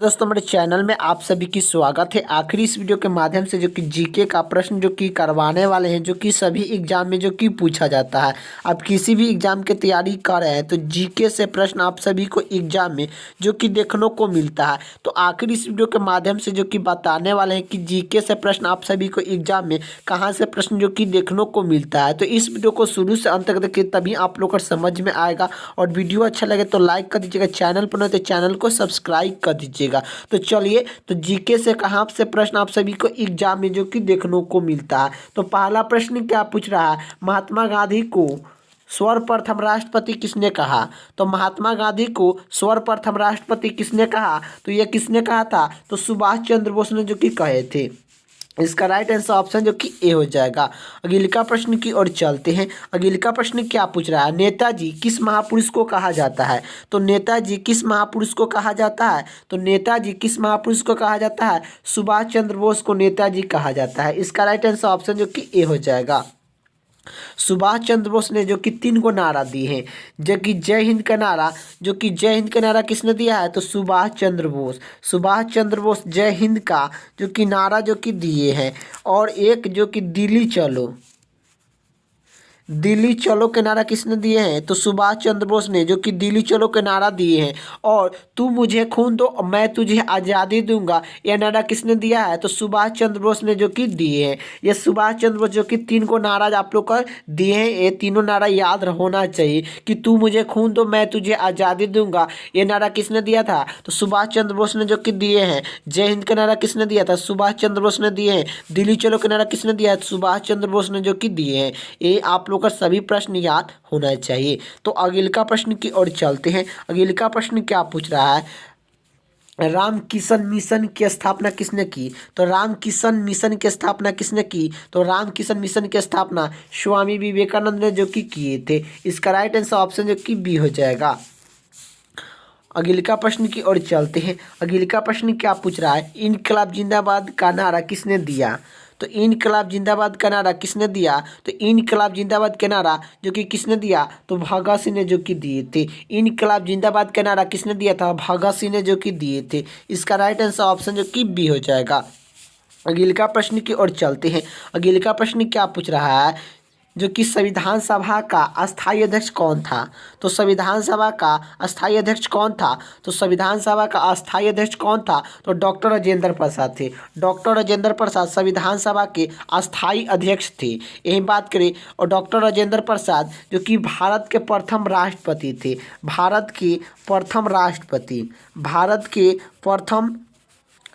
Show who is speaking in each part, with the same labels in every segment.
Speaker 1: दोस्तों मेरे चैनल में आप सभी की स्वागत है। आखिरी इस वीडियो के माध्यम से जो कि जीके का प्रश्न जो कि करवाने वाले हैं, जो कि सभी एग्जाम में जो कि पूछा जाता है। आप किसी भी एग्जाम की तैयारी कर रहे हैं तो जीके से प्रश्न आप सभी को एग्जाम में जो कि देखने को मिलता है। तो आखिरी इस वीडियो के माध्यम से जो कि बताने वाले हैं कि जीके से प्रश्न आप सभी को एग्जाम में कहाँ से प्रश्न जो कि देखने को मिलता है। तो इस वीडियो को शुरू से अंत तक देखिए, तभी आप लोग को समझ में आएगा। और वीडियो अच्छा लगे तो लाइक कर दीजिएगा, चैनल पर नहीं तो चैनल को सब्सक्राइब कर दीजिएगा। तो चलिए, तो जीके से कहाँ से प्रश्न आप सभी को एग्जाम में जो कि देखने को मिलता है। तो पहला प्रश्न क्या पूछ रहा है, महात्मा गांधी को सर्वप्रथम राष्ट्रपति किसने कहा। तो महात्मा गांधी को सर्वप्रथम राष्ट्रपति किसने कहा, तो ये किसने कहा था, तो सुभाष चंद्र बोस ने जो कि कहे थे। इसका राइट आंसर ऑप्शन जो कि ए हो जाएगा। अगले का प्रश्न की ओर चलते हैं। अगले का प्रश्न क्या पूछ रहा है, नेताजी किस महापुरुष को कहा जाता है। तो नेताजी किस महापुरुष को कहा जाता है, तो नेताजी किस महापुरुष को कहा जाता है, सुभाष चंद्र बोस को नेताजी कहा जाता है। इसका राइट आंसर ऑप्शन जो कि ए हो जाएगा। सुभाष चंद्र बोस ने जो कि 3 को नारा दिए हैं, जो कि जय हिंद का नारा, जो कि जय हिंद का नारा किसने दिया है, तो सुभाष चंद्र बोस। सुभाष चंद्र बोस जय हिंद का जो कि नारा जो कि दिए हैं। और एक जो कि दिल्ली चलो, दिल्ली चलो के नारा किसने दिए हैं, तो सुभाष चंद्र बोस ने जो कि दिल्ली चलो के नारा दिए हैं। और तू मुझे खून दो मैं तुझे आज़ादी दूंगा, यह नारा किसने दिया है, तो सुभाष चंद्र बोस ने जो कि दिए हैं। ये सुभाष चंद्र बोस जो कि 3 को नारा आप लोग का दिए हैं। ये तीनों नारा याद होना चाहिए कि तू मुझे खून दो मैं तुझे आज़ादी दूंगा, ये नारा किसने दिया था, तो सुभाष चंद्र बोस ने जो कि दिए हैं। जय हिंद का नारा किसने दिया था, सुभाष चंद्र बोस ने दिए हैं। दिल्ली चलो का नारा किसने दिया है, सुभाष चंद्र बोस ने जो कि दिए हैं। ये आप लोग का सभी प्रश्न याद होना चाहिए। तो अगले का प्रश्न की ओर चलते हैं। अगले का प्रश्न क्या पूछ रहा है, राम किशन मिशन की स्थापना किसने की। तो राम किशन मिशन की स्थापना किसने की, तो राम किशन मिशन की स्थापना स्वामी विवेकानंद ने जो कि किए थे। इसका राइट आंसर ऑप्शन जो कि बी हो जाएगा। अगले का प्रश्न की ओर चलते हैं। अगले का प्रश्न क्या पूछ रहा है, इनकलाब जिंदाबाद का नारा किसने दिया। तो इनकलाब जिंदाबाद का नारा किसने दिया, तो इनकलाब जिंदाबाद का नारा जो कि किसने दिया, तो भगत सिंह ने जो कि दिए थे। इनकलाब जिंदाबाद का नारा किसने दिया था, भगत सिंह ने जो कि दिए थे। इसका राइट आंसर ऑप्शन जो कि बी हो जाएगा। अगले का प्रश्न की ओर चलते हैं। अगले का प्रश्न क्या पूछ रहा है, जो कि संविधान सभा का अस्थायी अध्यक्ष कौन था। तो संविधान सभा का अस्थायी अध्यक्ष कौन था, तो संविधान सभा का अस्थायी अध्यक्ष कौन था, तो डॉक्टर राजेंद्र प्रसाद थे। डॉक्टर राजेंद्र प्रसाद संविधान सभा के अस्थायी अध्यक्ष थे। यही बात करें, और डॉक्टर राजेंद्र प्रसाद जो कि भारत के प्रथम राष्ट्रपति थे। भारत के प्रथम राष्ट्रपति, भारत के प्रथम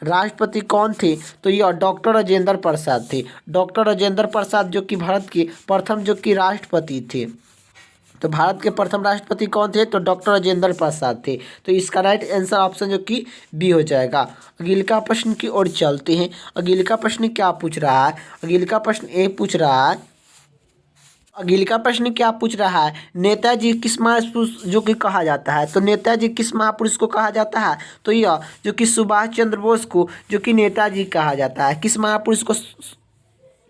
Speaker 1: राष्ट्रपति कौन थे, तो ये डॉक्टर राजेंद्र प्रसाद थे। डॉक्टर राजेंद्र प्रसाद जो कि भारत के प्रथम जो कि राष्ट्रपति थे। तो भारत के प्रथम राष्ट्रपति कौन थे, तो डॉक्टर राजेंद्र प्रसाद थे। तो इसका राइट आंसर ऑप्शन जो कि बी हो जाएगा। अगले का प्रश्न की ओर चलते हैं। अगले का प्रश्न क्या पूछ रहा है, अगले का प्रश्न ए पूछ रहा है। अगले का प्रश्न क्या पूछ रहा है, नेताजी किस महापुरुष जो कि कहा जाता है। तो नेताजी किस महापुरुष को कहा जाता है, तो यह जो कि सुभाष चंद्र बोस को जो कि नेताजी कहा जाता है। किस महापुरुष को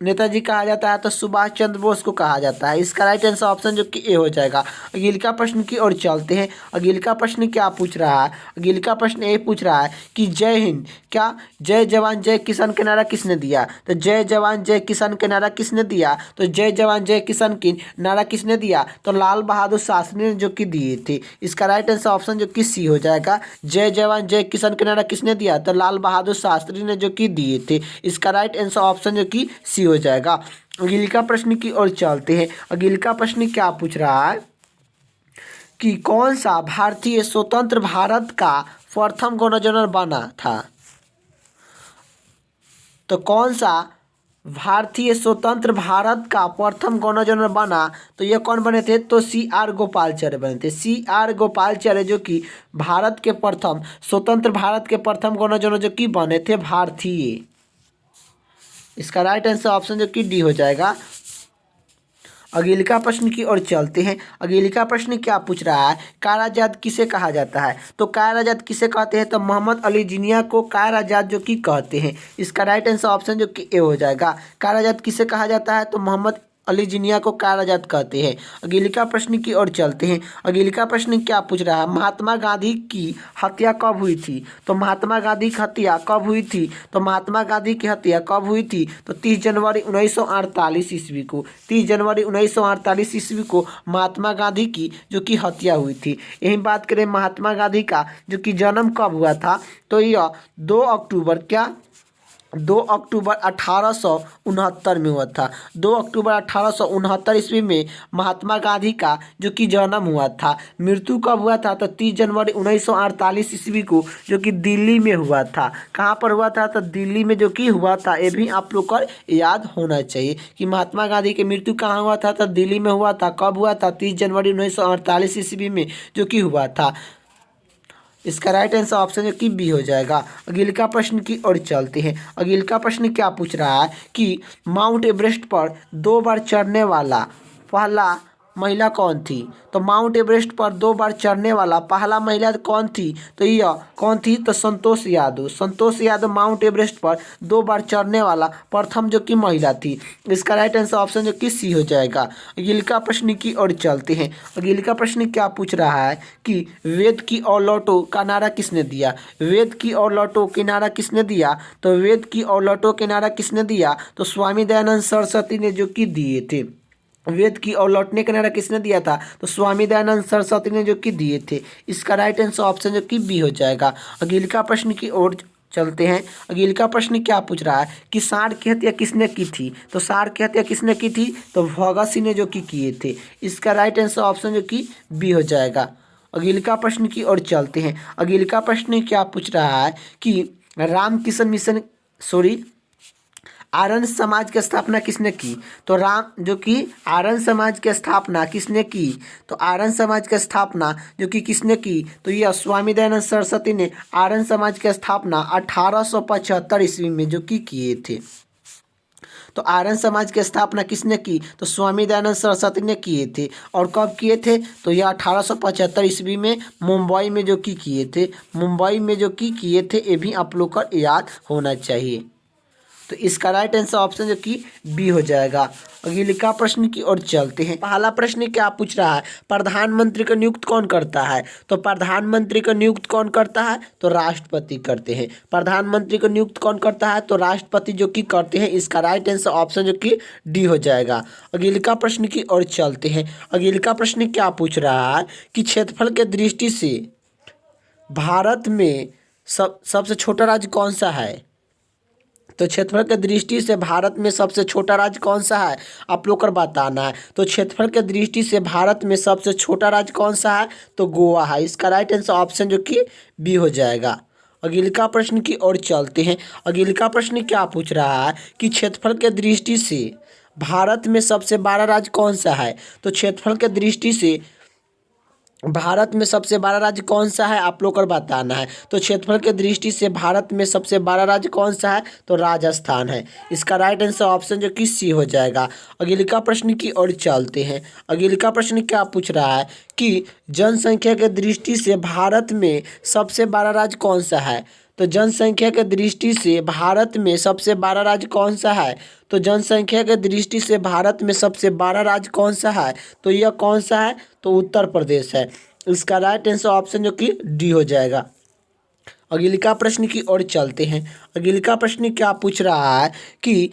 Speaker 1: नेताजी कहा जाता है, तो सुभाष चंद्र बोस को कहा जाता है। इसका राइट आंसर ऑप्शन जो कि ए हो जाएगा। अगले का प्रश्न की ओर चलते हैं। अगले का प्रश्न क्या पूछ रहा है, अगले का प्रश्न ए पूछ रहा है कि जय हिंद क्या जय जवान जय किसान का नारा किसने दिया। तो जय जवान जय किसान का नारा किसने दिया, तो जय जवान जय किसान की नारा किसने दिया, तो लाल बहादुर शास्त्री ने जो कि दिए थे। इसका राइट आंसर ऑप्शन जो कि सी हो जाएगा। जय जवान जय किसान का नारा किसने दिया, तो लाल बहादुर शास्त्री ने जो कि दिए थे। इसका राइट आंसर ऑप्शन जो कि सी हो जाएगा। अगले का प्रश्न की ओर चलते हैं। अगले का प्रश्न क्या पूछ रहा है कि कौन सा भारतीय स्वतंत्र भारत का प्रथम गवर्नर जनरल बना था। तो कौन सा भारतीय स्वतंत्र भारत का प्रथम गवर्नर जनरल बना, तो ये कौन बने थे, तो CR गोपालचार्य बने थे। CR गोपालचार्य जो कि भारत के प्रथम स्वतंत्र भारत के प्रथम गवर्नर जनरल जो कि बने थे भारतीय। इसका राइट आंसर ऑप्शन जो कि डी हो जाएगा। अगले का प्रश्न की ओर चलते हैं। अगले का प्रश्न क्या पूछ रहा है, कायर आजाद किसे कहा जाता है। तो कायर आजाद किसे कहते हैं, तो मोहम्मद अली जिन्ना को कायर आजाद जो कि कहते हैं। इसका राइट आंसर ऑप्शन जो कि ए हो जाएगा। कायर आजाद किसे कहा जाता है, तो मोहम्मद अलीजिनिया को काराजात कहते हैं। अगले का प्रश्न की ओर चलते हैं। अगले का प्रश्न क्या पूछ रहा है, महात्मा गांधी की हत्या कब हुई थी? तो महात्मा गांधी की हत्या कब हुई थी? तो महात्मा गांधी की हत्या कब हुई थी? तो 30 जनवरी 1948 ईस्वी को, 30 जनवरी 1948 ईस्वी को महात्मा गांधी की जो कि हत्या हुई थी। यही बात करें महात्मा गांधी का जो कि जन्म कब हुआ था, तो यह 2 अक्टूबर 1869 में हुआ था। 2 अक्टूबर 1869 ईस्वी में महात्मा गांधी का जो कि जन्म हुआ था। मृत्यु कब हुआ था? तो 30 जनवरी 1948 ईस्वी को जो कि दिल्ली में हुआ था। कहाँ पर हुआ था? तो दिल्ली में जो कि हुआ था। ये भी आप लोग को याद होना चाहिए कि महात्मा गांधी की मृत्यु कहाँ हुआ था? तो दिल्ली में हुआ था। कब हुआ था? 30 जनवरी 1948 ईस्वी में जो कि हुआ था। इसका राइट आंसर ऑप्शन जो कि बी हो जाएगा। अगले का प्रश्न की ओर चलते हैं। अगले का प्रश्न क्या पूछ रहा है कि माउंट एवरेस्ट पर 2 बार चढ़ने वाला पहला महिला कौन थी? तो माउंट एवरेस्ट पर 2 बार चढ़ने वाला पहला महिला कौन थी? तो यह कौन थी? तो संतोष यादव। संतोष यादव माउंट एवरेस्ट पर 2 बार चढ़ने वाला प्रथम जो कि महिला थी। इसका राइट आंसर ऑप्शन जो कि सी हो जाएगा। अगले का प्रश्न की ओर चलते हैं। अगले का प्रश्न क्या पूछ रहा है कि वेद की ओर लौटो का नारा किसने दिया? वेद की ओर लौटो के नारा किसने दिया? तो वेद की ओर लौटो के नारा किसने दिया? तो स्वामी दयानंद सरस्वती ने जो कि दिए थे। वेद की ओर लौटने का नारा किसने दिया था? तो स्वामी दयानंद सरस्वती ने जो कि दिए थे। इसका राइट आंसर ऑप्शन जो कि बी हो जाएगा। अगले का प्रश्न की ओर चलते हैं। अगले का प्रश्न क्या पूछ रहा है कि सांड की हत्या किसने की थी? तो सांड की हत्या किसने की थी? तो भगत सिंह ने जो कि किए थे। इसका राइट आंसर ऑप्शन जो कि बी हो जाएगा। अगले का प्रश्न की ओर चलते हैं। अगले का प्रश्न क्या पूछ रहा है कि रामकिशन मिशन आर्यन समाज की स्थापना किसने की? तो राम जो कि आर्यन समाज की स्थापना किसने की? तो आर्यन समाज की स्थापना जो कि किसने की? तो यह स्वामी दयानंद सरस्वती ने आर्यन समाज की स्थापना 1875 ईस्वी में जो कि किए थे। तो आर्यन समाज की स्थापना किसने की? तो स्वामी दयानंद सरस्वती ने किए थे। और कब किए थे? तो यह 1875 ईस्वी में मुंबई में जो कि किए थे। मुंबई में जो कि किए थे, ये भी आप लोग को याद होना चाहिए। तो इसका राइट आंसर ऑप्शन जो कि बी हो जाएगा। अगले का प्रश्न की ओर चलते हैं। पहला प्रश्न क्या पूछ रहा है, प्रधानमंत्री को नियुक्त कौन करता है? तो प्रधानमंत्री को नियुक्त कौन करता है? तो राष्ट्रपति करते हैं। प्रधानमंत्री को नियुक्त कौन करता है? तो राष्ट्रपति जो कि करते हैं। इसका राइट आंसर ऑप्शन जो कि डी हो जाएगा। अगले का प्रश्न की ओर चलते हैं। अगले का प्रश्न क्या पूछ रहा है कि क्षेत्रफल के दृष्टि से भारत में सबसे छोटा राज्य कौन सा है? तो क्षेत्रफल के दृष्टि से भारत में सबसे छोटा राज्य कौन सा है, आप लोग को बताना है। तो क्षेत्रफल के दृष्टि से भारत में सबसे छोटा राज्य कौन सा है? तो गोवा है। इसका राइट आंसर ऑप्शन जो कि बी हो जाएगा। अगले का प्रश्न की ओर चलते हैं। अगले का प्रश्न क्या पूछ रहा है कि क्षेत्रफल के दृष्टि से भारत में सबसे बड़ा राज्य कौन सा है? तो क्षेत्रफल के दृष्टि से भारत में सबसे बड़ा राज्य कौन सा है, आप लोग को बताना है। तो क्षेत्रफल के दृष्टि से भारत में सबसे बड़ा राज्य कौन सा है? तो राजस्थान है। इसका राइट आंसर ऑप्शन जो कि सी हो जाएगा। अगले का प्रश्न की ओर चलते हैं। अगले का प्रश्न क्या पूछ रहा है कि जनसंख्या के दृष्टि से भारत में सबसे बड़ा राज्य कौन सा है? तो जनसंख्या के दृष्टि से भारत में सबसे बड़ा राज्य कौन सा है? तो जनसंख्या के दृष्टि से भारत में सबसे बड़ा राज्य कौन सा है? तो यह कौन सा है? तो उत्तर प्रदेश है। इसका राइट आंसर ऑप्शन जो कि डी हो जाएगा। अगले का प्रश्न की ओर चलते हैं। अगले का प्रश्न क्या पूछ रहा है कि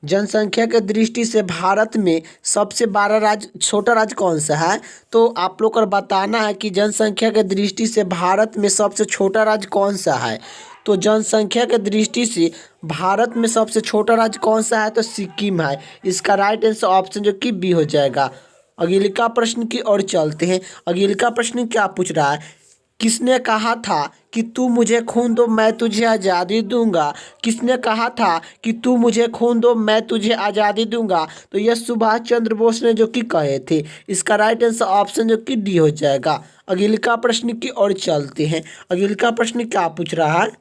Speaker 1: जनसंख्या के दृष्टि से भारत में सबसे बड़ा राज्य छोटा राज्य कौन सा है? तो आप लोग को बताना है कि जनसंख्या के दृष्टि से भारत में सबसे छोटा राज्य कौन सा है। तो जनसंख्या के दृष्टि से भारत में सबसे छोटा राज्य कौन सा है? तो सिक्किम है। इसका राइट आंसर ऑप्शन जो कि बी हो जाएगा। अगले का प्रश्न की ओर चलते हैं। अगले का प्रश्न क्या पूछ रहा है, किसने कहा था कि तू मुझे खून दो मैं तुझे आज़ादी दूंगा? किसने कहा था कि तू मुझे खून दो मैं तुझे आज़ादी दूंगा? तो यह सुभाष चंद्र बोस ने जो कि कहे थे। इसका राइट आंसर ऑप्शन जो कि डी हो जाएगा। अगले का प्रश्न की ओर चलते हैं। अगले का प्रश्न क्या पूछ रहा है,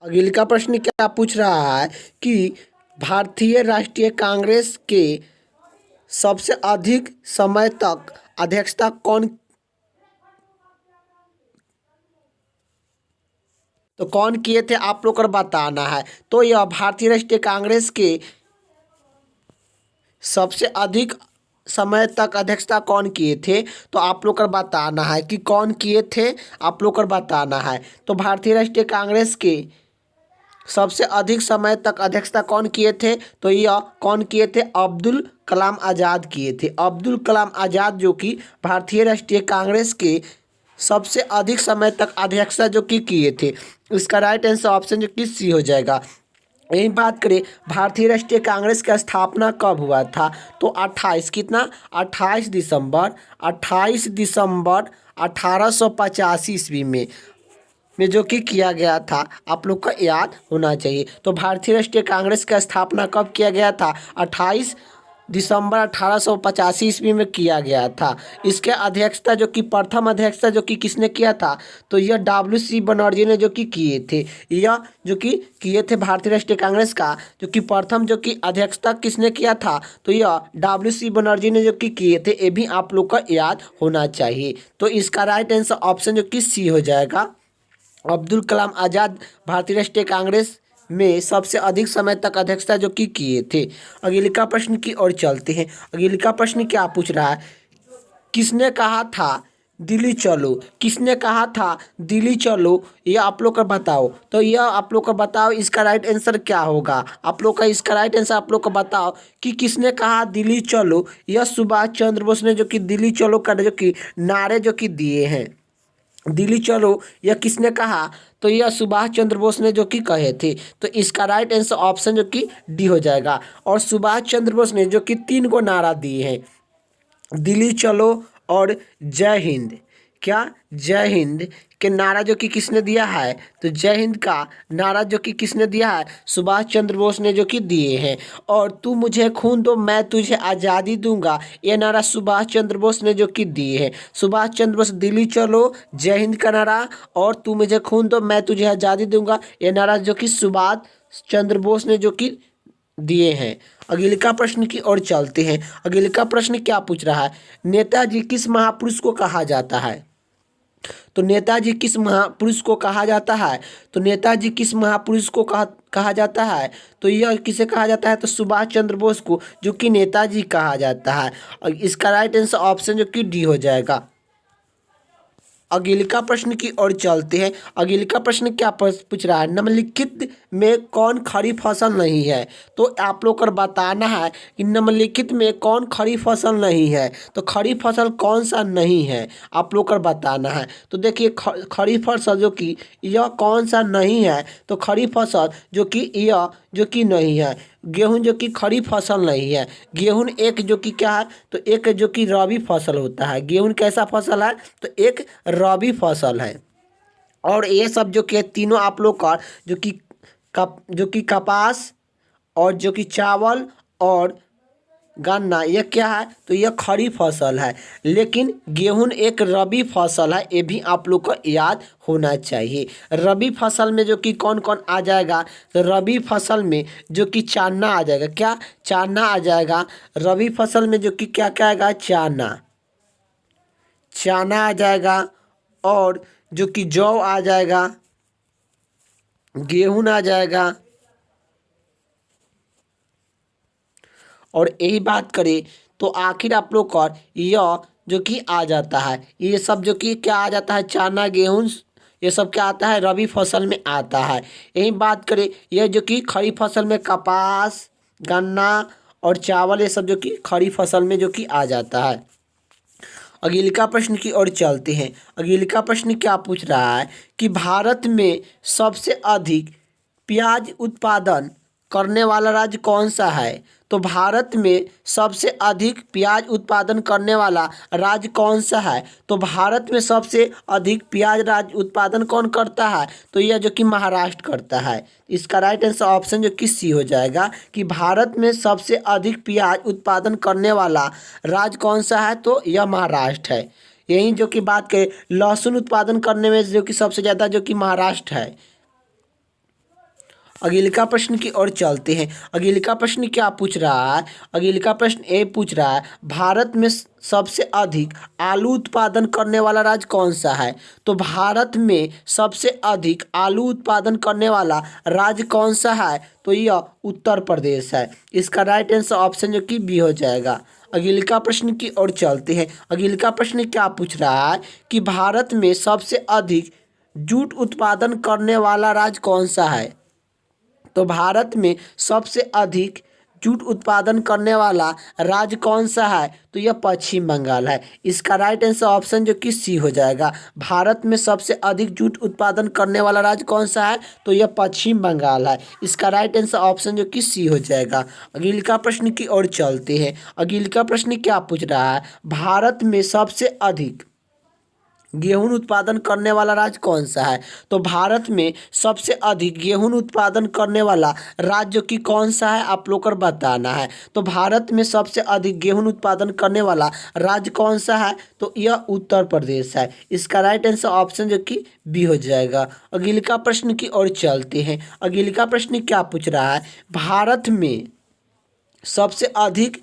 Speaker 1: अगले का प्रश्न क्या पूछ रहा है कि भारतीय राष्ट्रीय कांग्रेस के सबसे अधिक समय तक अध्यक्षता कौन किए थे, आप लोग को बताना है। तो यह भारतीय राष्ट्रीय कांग्रेस के सबसे अधिक समय तक अध्यक्षता कौन किए थे? तो आप लोग को बताना है कि कौन किए थे, आप लोग को बताना है। तो भारतीय राष्ट्रीय कांग्रेस के सबसे अधिक समय तक अध्यक्षता कौन किए थे? तो यह कौन किए थे? अब्दुल कलाम आज़ाद किए थे। अब्दुल कलाम आज़ाद जो कि भारतीय राष्ट्रीय कांग्रेस के सबसे अधिक समय तक अध्यक्षता जो कि किए थे। इसका राइट आंसर ऑप्शन जो कि सी हो जाएगा। यही बात करें भारतीय राष्ट्रीय कांग्रेस की स्थापना कब हुआ था? तो 28 कितना 28 दिसंबर 1885 ईस्वी में जो कि किया गया था। आप लोग को याद होना चाहिए। तो भारतीय राष्ट्रीय कांग्रेस का स्थापना कब किया गया था? 28 दिसंबर 1885 ईस्वी में किया गया था। इसके अध्यक्षता जो कि प्रथम अध्यक्षता जो कि किसने किया था? तो यह WC बनर्जी ने जो कि किए थे। यह जो कि किए थे भारतीय राष्ट्रीय कांग्रेस का जो कि प्रथम जो कि अध्यक्षता किसने किया था? तो यह WC बनर्जी ने जो कि किए थे। ये भी आप लोग को याद होना चाहिए। तो इसका राइट आंसर ऑप्शन जो कि सी हो जाएगा। अब्दुल कलाम आज़ाद भारतीय राष्ट्रीय कांग्रेस में सबसे अधिक समय तक अध्यक्षता जो कि किए थे। अगले का प्रश्न की ओर चलते हैं। अगले का प्रश्न क्या पूछ रहा है? किसने कहा था दिल्ली चलो? किसने कहा था दिल्ली चलो? ये आप लोग का बताओ। तो यह आप लोग का बताओ, इसका राइट आंसर क्या होगा? आप लोग का इसका राइट आंसर आप लोग को बताओ कि किसने कहा दिल्ली चलो? यह सुभाष चंद्र बोस ने जो कि दिल्ली चलो का जो कि नारे जो कि दिए हैं। दिल्ली चलो यह किसने कहा? तो यह सुभाष चंद्र बोस ने जो कि कहे थे। तो इसका राइट आंसर ऑप्शन जो कि डी हो जाएगा। और सुभाष चंद्र बोस ने जो कि 3 को नारा दिए हैं, दिल्ली चलो और जय हिंद। क्या जय हिंद के नारा जो कि किसने दिया है? तो जय हिंद का नारा जो कि किसने दिया है? सुभाष चंद्र बोस ने जो कि दिए हैं। और तू मुझे खून दो मैं तुझे आज़ादी दूंगा, ये नारा सुभाष चंद्र बोस ने जो कि दिए हैं। सुभाष चंद्र बोस दिल्ली चलो, जय हिंद का नारा और तू मुझे खून दो मैं तुझे आज़ादी दूंगा, ये नारा जो कि सुभाष चंद्र बोस ने जो कि दिए हैं। अगले का प्रश्न की ओर चलते हैं। अगले का प्रश्न क्या पूछ रहा है? नेताजी किस महापुरुष को कहा जाता है? तो नेताजी किस महापुरुष को कहा जाता है? तो नेताजी किस महापुरुष को कहा जाता है? तो यह किसे कहा जाता है? तो सुभाष चंद्र बोस को जो कि नेताजी कहा जाता है। और इसका राइट आंसर ऑप्शन जो कि डी हो जाएगा। अगले का प्रश्न की ओर चलते हैं। अगले का प्रश्न क्या पूछ रहा है? निम्नलिखित में कौन खड़ी फसल नहीं है? तो आप लोग को बताना है कि निम्नलिखित में कौन खड़ी फसल नहीं है। तो खड़ी फसल कौन सा नहीं है आप लोग को बताना है। तो देखिए खड़ी फसल जो कि यह कौन सा नहीं है? तो खड़ी फसल जो कि यह जो कि नहीं है, गेहूं जो कि खड़ी फसल नहीं है। गेहूं एक जो कि क्या है? तो एक जो कि रबी फसल होता है। गेहूं कैसा फसल है? तो एक रबी फसल है। और ये सब जो कि तीनों आप लोग का जो कि कपास और जो कि चावल और गन्ना यह क्या है? तो यह खड़ी फसल है। लेकिन गेहूं एक रबी फसल है, ये भी आप लोग को याद होना चाहिए। रबी फसल में जो कि कौन कौन आ जाएगा? तो रबी फसल में जो कि चना आ जाएगा। क्या? चना आ जाएगा। रबी फसल में जो कि क्या क्या आएगा? चना आ जाएगा। और जो कि जौ आ जाएगा, गेहूं आ जाएगा। और यही बात करें तो आखिर आप लोग का यह जो कि आ जाता है, ये सब जो कि क्या आ जाता है? चना गेहूं ये सब क्या आता है? रबी फसल में आता है। यही बात करें यह जो कि खड़ी फसल में कपास गन्ना और चावल ये सब जो कि खड़ी फसल में जो कि आ जाता है। अगले का प्रश्न की ओर चलते हैं। अगले का प्रश्न क्या पूछ रहा है कि भारत में सबसे अधिक प्याज उत्पादन करने वाला राज्य कौन सा है? तो भारत में सबसे अधिक प्याज उत्पादन करने वाला राज्य कौन सा है? तो भारत में सबसे अधिक प्याज राज्य उत्पादन कौन करता है? तो यह जो कि महाराष्ट्र करता है। इसका राइट आंसर ऑप्शन जो कि सी हो जाएगा कि भारत में सबसे अधिक प्याज उत्पादन करने वाला राज्य कौन सा है? तो यह महाराष्ट्र है। यही जो कि बात करें लहसुन उत्पादन करने में जो कि सबसे ज़्यादा जो कि महाराष्ट्र है। अगले का प्रश्न की ओर चलते हैं। अगले का प्रश्न क्या पूछ रहा है? अगले का प्रश्न ए पूछ रहा है, भारत में सबसे अधिक आलू उत्पादन करने वाला राज्य कौन सा है? तो भारत में सबसे अधिक आलू उत्पादन करने वाला राज्य कौन सा है? तो यह उत्तर प्रदेश है। इसका राइट आंसर ऑप्शन जो कि बी हो जाएगा। अगले का प्रश्न की ओर चलते हैं। अगले का प्रश्न क्या पूछ रहा है कि भारत में सबसे अधिक जूट उत्पादन करने वाला राज्य कौन सा है? तो भारत में सबसे अधिक जूट उत्पादन करने वाला राज्य कौन सा है? तो यह पश्चिम बंगाल है। इसका राइट आंसर ऑप्शन जो कि सी हो जाएगा। भारत में सबसे अधिक जूट उत्पादन करने वाला राज्य कौन सा है? तो यह पश्चिम बंगाल है। इसका राइट आंसर ऑप्शन जो कि सी हो जाएगा। अगले का प्रश्न की ओर चलते हैं। अगले का प्रश्न क्या पूछ रहा है? भारत में सबसे अधिक गेहूं उत्पादन करने वाला राज्य कौन सा है? तो भारत में सबसे अधिक गेहूं उत्पादन करने वाला राज्य की कौन सा है, आप लोग को बताना है। तो भारत में सबसे अधिक गेहूं उत्पादन करने वाला राज्य कौन सा है? तो यह उत्तर प्रदेश है। इसका राइट आंसर ऑप्शन जो कि बी हो जाएगा। अगले का प्रश्न की ओर चलते हैं। अगले का प्रश्न क्या पूछ रहा है? भारत में सबसे अधिक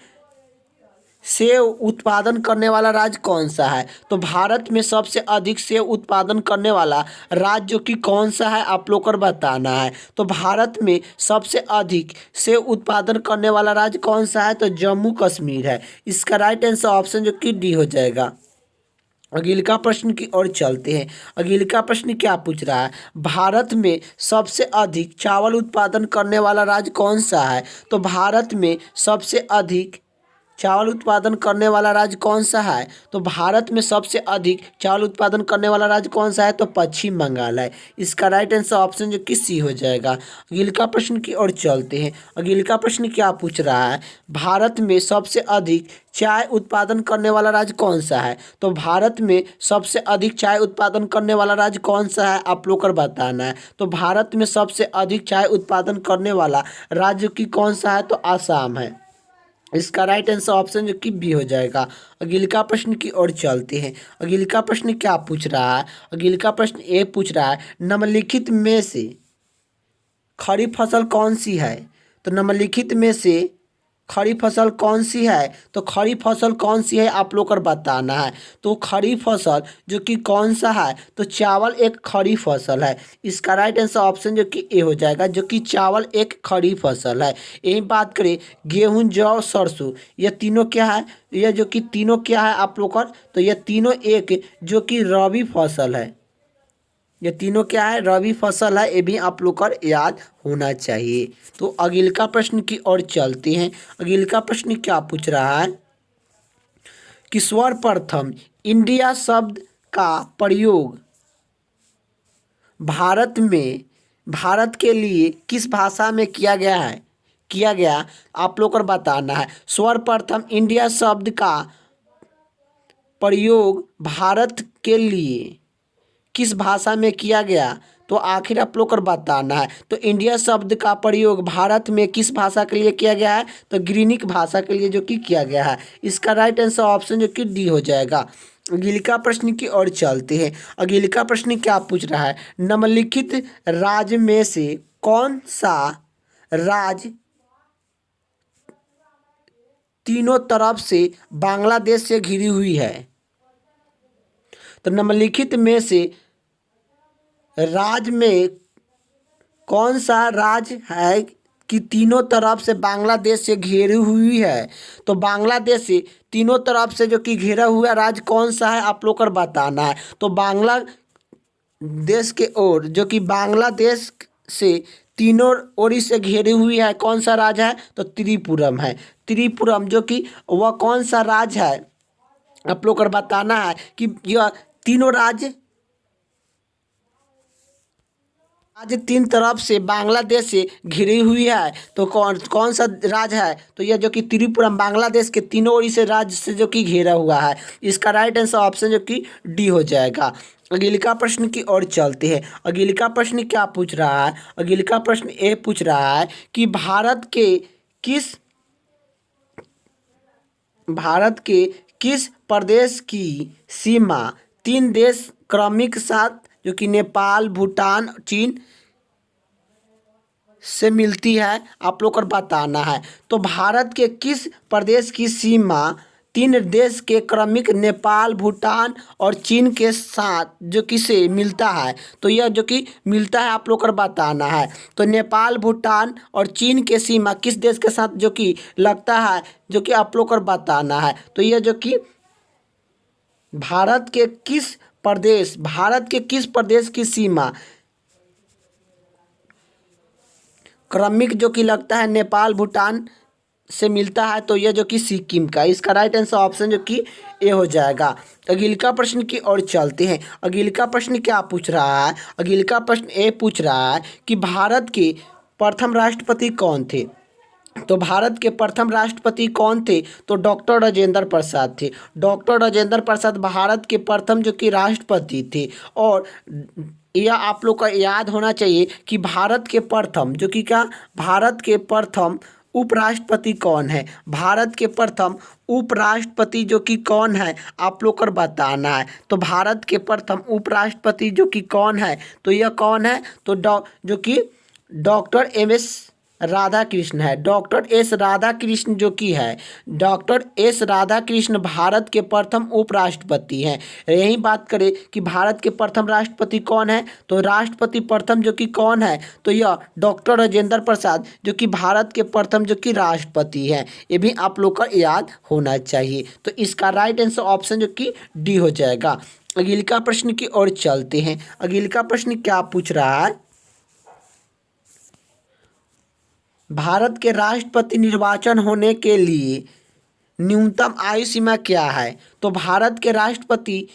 Speaker 1: सेव उत्पादन करने वाला राज्य कौन सा है? तो भारत में सबसे अधिक सेव उत्पादन करने वाला राज्य जो कि कौन सा है, आप लोग को बताना है। तो भारत में सबसे अधिक सेव उत्पादन करने वाला राज्य कौन सा है? तो जम्मू कश्मीर है। इसका राइट आंसर ऑप्शन जो कि डी हो जाएगा। अगले का प्रश्न की ओर चलते हैं। अगले का प्रश्न क्या पूछ रहा है? भारत में सबसे अधिक चावल उत्पादन करने वाला राज्य कौन सा है? तो भारत में सबसे अधिक चावल उत्पादन करने वाला राज्य कौन सा है? तो भारत में सबसे अधिक चावल उत्पादन करने वाला राज्य कौन सा है? तो पश्चिम बंगाल है। इसका राइट आंसर ऑप्शन जो कि सी हो जाएगा। अगले का प्रश्न की ओर चलते हैं। अगले का प्रश्न क्या पूछ रहा है? भारत में सबसे अधिक चाय उत्पादन करने वाला राज्य कौन सा है? तो भारत में सबसे अधिक चाय उत्पादन करने वाला राज्य कौन सा है, आप लोग को बताना है। तो भारत में सबसे अधिक चाय उत्पादन करने वाला राज्य की कौन सा है? तो आसाम है। इसका राइट आंसर ऑप्शन जो कि बी हो जाएगा। अगले का प्रश्न की ओर चलते हैं। अगले का प्रश्न क्या पूछ रहा है? अगले का प्रश्न ए पूछ रहा है, निम्नलिखित में से खरीफ फसल कौन सी है? तो निम्नलिखित में से खरीफ फसल कौन सी है? तो खरीफ फसल कौन सी है, आप लोग को बताना है। तो खरीफ फसल जो कि कौन सा है? तो चावल एक खरीफ फसल है। इसका राइट आंसर ऑप्शन जो कि ए हो जाएगा, जो कि चावल एक खरीफ फसल है। यही बात करें गेहूं, जौ, सरसों, यह तीनों क्या है? यह जो कि तीनों क्या है आप लोग का? तो यह तीनों एक जो कि रबी फसल है। ये तीनों क्या है? रबी फसल है। ये भी आप लोग को याद होना चाहिए। तो अगले का प्रश्न की ओर चलते हैं। अगले का प्रश्न क्या पूछ रहा है कि सर्वप्रथम इंडिया शब्द का प्रयोग भारत के लिए किस भाषा में किया गया, आप लोग को बताना है। सर्वप्रथम इंडिया शब्द का प्रयोग भारत के लिए किस भाषा में किया गया, तो आखिर आप लोग को बताना है। तो इंडिया शब्द का प्रयोग भारत में किस भाषा के लिए किया गया है? तो ग्रीनिक भाषा के लिए जो कि किया गया है। इसका राइट आंसर ऑप्शन जो कि डी हो जाएगा। अगले का प्रश्न की ओर चलते हैं। अगले का प्रश्न क्या पूछ रहा है? निम्नलिखित राज्य में से कौन सा राज्य तीनों तरफ से बांग्लादेश से घिरी हुई है? तो निम्नलिखित में से राज्य में कौन सा राज्य है कि तीनों तरफ से बांग्लादेश से घिरी हुई है? तो बांग्लादेश से तीनों तरफ से जो कि घिरा हुआ राज्य कौन सा है, आप लोग को बताना है। तो बांग्लादेश के ओर जो कि बांग्लादेश से तीनों ओर से घिरी हुई है, कौन सा राज्य है? तो त्रिपुरम है। त्रिपुरम जो कि वह कौन सा राज्य है, आप लोग को बताना है कि यह तीनों राज्य आज तीन तरफ से बांग्लादेश से घिरी हुई है। तो कौन कौन सा राज्य है? तो यह जो कि त्रिपुरम बांग्लादेश के तीनों ओर से राज्य से जो कि घेरा हुआ है। इसका राइट आंसर ऑप्शन जो कि डी हो जाएगा। अगले का प्रश्न की ओर चलते हैं। अगले का प्रश्न क्या पूछ रहा है? अगले का प्रश्न ए पूछ रहा है कि भारत के किस प्रदेश की सीमा तीन देश क्रमिक साथ जो कि नेपाल, भूटान, चीन से मिलती है, आप लोग को बताना है। तो भारत के किस प्रदेश की सीमा तीन देश के क्रमिक नेपाल, भूटान और चीन के साथ जो कि से मिलता है? तो यह जो कि मिलता है आप लोग को बताना है। तो नेपाल, भूटान और चीन के सीमा किस देश के साथ जो कि लगता है, जो कि आप लोग को बताना है। तो यह जो कि भारत के किस प्रदेश की सीमा क्रमिक जो कि लगता है नेपाल, भूटान से मिलता है? तो यह जो कि सिक्किम का, इसका राइट आंसर ऑप्शन जो कि ए हो जाएगा। अगले का प्रश्न की ओर चलते हैं। अगले का प्रश्न क्या पूछ रहा है? अगले का प्रश्न ए पूछ रहा है कि भारत के प्रथम राष्ट्रपति कौन थे? तो भारत के प्रथम राष्ट्रपति कौन थे? तो डॉक्टर राजेंद्र प्रसाद थे। डॉक्टर राजेंद्र प्रसाद भारत के प्रथम जो कि राष्ट्रपति थे। और यह आप लोग को याद होना चाहिए कि भारत के प्रथम जो कि क्या, भारत के प्रथम उपराष्ट्रपति कौन है? भारत के प्रथम उपराष्ट्रपति जो कि कौन है, आप लोग को बताना है। तो भारत के प्रथम उपराष्ट्रपति जो कि कौन है? तो यह कौन है? तो जो कि डॉक्टर एम.एस. राधा कृष्ण है। डॉक्टर एस राधा कृष्ण जो कि है, डॉक्टर एस राधा कृष्ण भारत के प्रथम उपराष्ट्रपति हैं। यही बात करें कि भारत के प्रथम राष्ट्रपति कौन है, तो राष्ट्रपति प्रथम जो कि कौन है? तो यह डॉक्टर राजेंद्र प्रसाद जो कि भारत के प्रथम जो कि राष्ट्रपति हैं। ये भी आप लोग का याद होना चाहिए। तो इसका राइट आंसर ऑप्शन जो कि डी हो जाएगा। अगले का प्रश्न की ओर चलते हैं। अगले का प्रश्न क्या पूछ रहा है? भारत के राष्ट्रपति निर्वाचन होने के लिए न्यूनतम आयु सीमा क्या है? तो भारत के राष्ट्रपति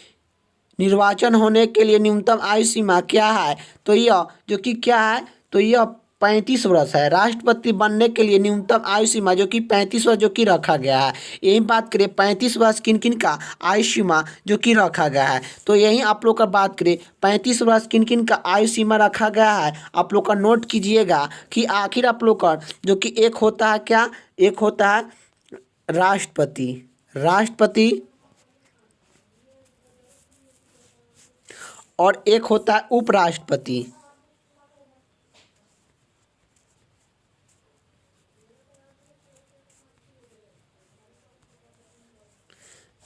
Speaker 1: निर्वाचन होने के लिए न्यूनतम आयु सीमा क्या है? तो यह जो कि क्या है? तो यह 35 वर्ष है। राष्ट्रपति बनने के लिए न्यूनतम आयु सीमा जो कि 35 वर्ष जो कि रखा गया है। यही बात करें 35 वर्ष किन किन का आयु सीमा जो कि रखा गया है। तो यही आप लोग का बात करें 35 वर्ष किन किन का आयु सीमा रखा गया है, आप लोग का नोट कीजिएगा कि आखिर आप लोग का जो कि एक होता है क्या, एक होता है राष्ट्रपति, राष्ट्रपति और एक होता है उपराष्ट्रपति।